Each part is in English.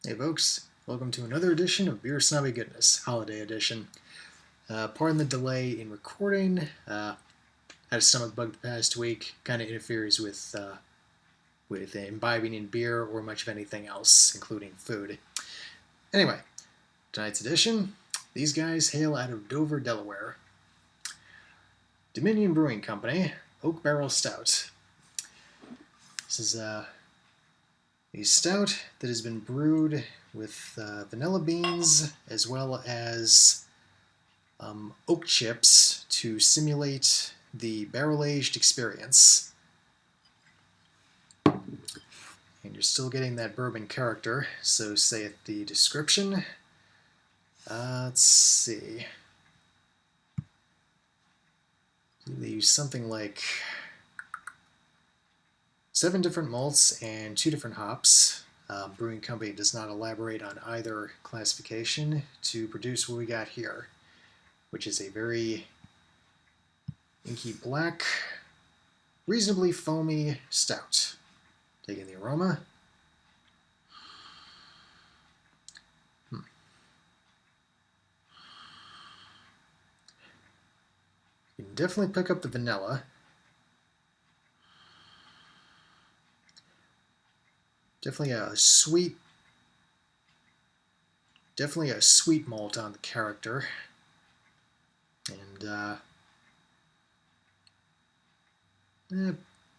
Hey folks, welcome to another edition of Beer-snobby Goodness, Holiday Edition. Pardon the delay in recording. Had a stomach bug the past week. Kind of interferes with imbibing in beer or much of anything else, including food. Anyway, tonight's edition. These guys hail out of Dover, Delaware. Dominion Brewing Company, Oak Barrel Stout. This is a stout that has been brewed with vanilla beans as well as oak chips to simulate the barrel-aged experience. And you're still getting that bourbon character, so say at the description. Let's see. They use something like 7 different malts and 2 different hops. Brewing company does not elaborate on either classification to produce what we got here, which is a very inky black, reasonably foamy stout. Take in the aroma. You can definitely pick up the vanilla. Definitely a sweet malt on the character. And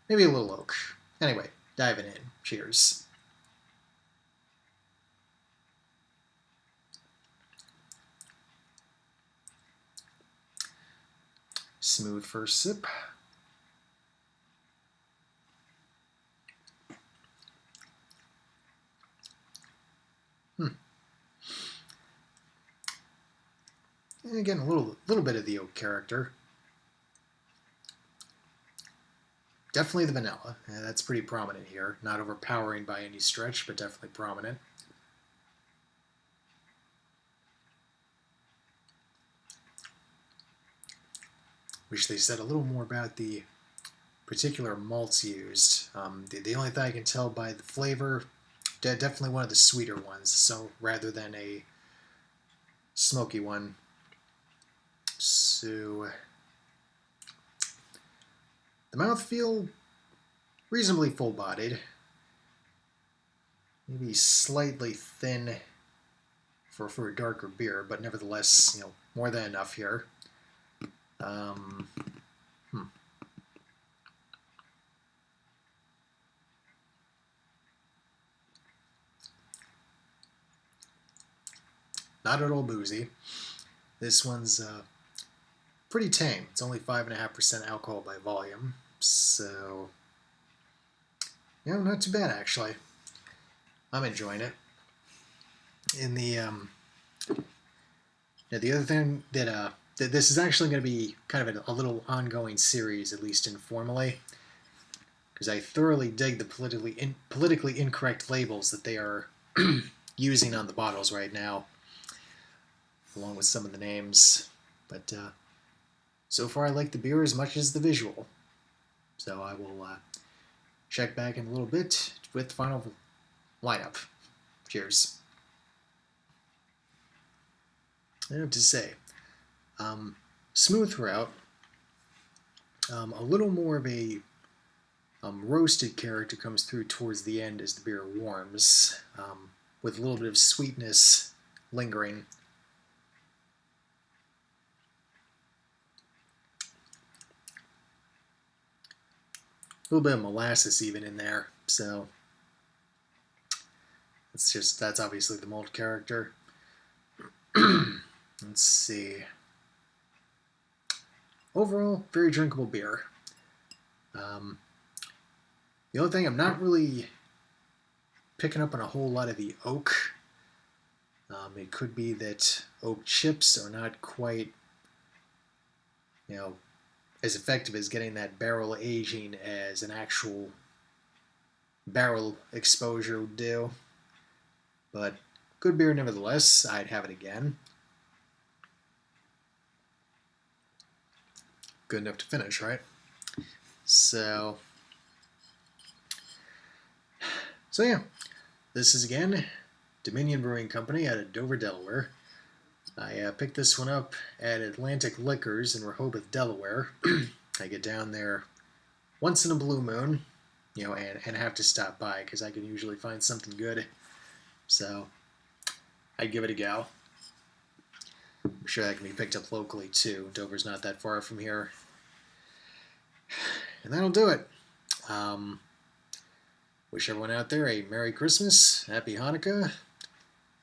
maybe a little oak. Anyway, diving in. Cheers. Smooth first sip. And again, a little bit of the oak character. Definitely the vanilla. That's pretty prominent here. Not overpowering by any stretch, but definitely prominent. Wish they said a little more about the particular malts used. The only thing I can tell by the flavor, definitely one of the sweeter ones, so rather than a smoky one. So the mouthfeel, reasonably full-bodied, maybe slightly thin for a darker beer, but nevertheless, more than enough here. Not at all boozy. This one's pretty tame. It's only 5.5% alcohol by volume, so not too bad actually. I'm enjoying it. In the the other thing that this is actually going to be kind of a little ongoing series, at least informally, because I thoroughly dig the politically incorrect labels that they are using on the bottles right now, along with some of the names. But so far I like the beer as much as the visual. So I will check back in a little bit with the final lineup. Cheers. I have to say, smooth throughout. A little more of a roasted character comes through towards the end as the beer warms, with a little bit of sweetness lingering. A little bit of molasses even in there, so that's obviously the malt character. Let's see. Overall, very drinkable beer. The only thing I'm not really picking up on a whole lot of the oak. It could be that oak chips are not quite, as effective as getting that barrel aging as an actual barrel exposure would do. But good beer nevertheless. I'd have it again. Good enough to finish, right? So yeah, this is again Dominion Brewing Company out of Dover, Delaware. I picked this one up at Atlantic Liquors in Rehoboth, Delaware. I get down there once in a blue moon, and have to stop by because I can usually find something good. So I'd give it a go. I'm sure that can be picked up locally too. Dover's not that far from here. And that'll do it. Wish everyone out there a Merry Christmas, Happy Hanukkah,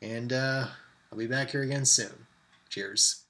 and I'll be back here again soon. Cheers.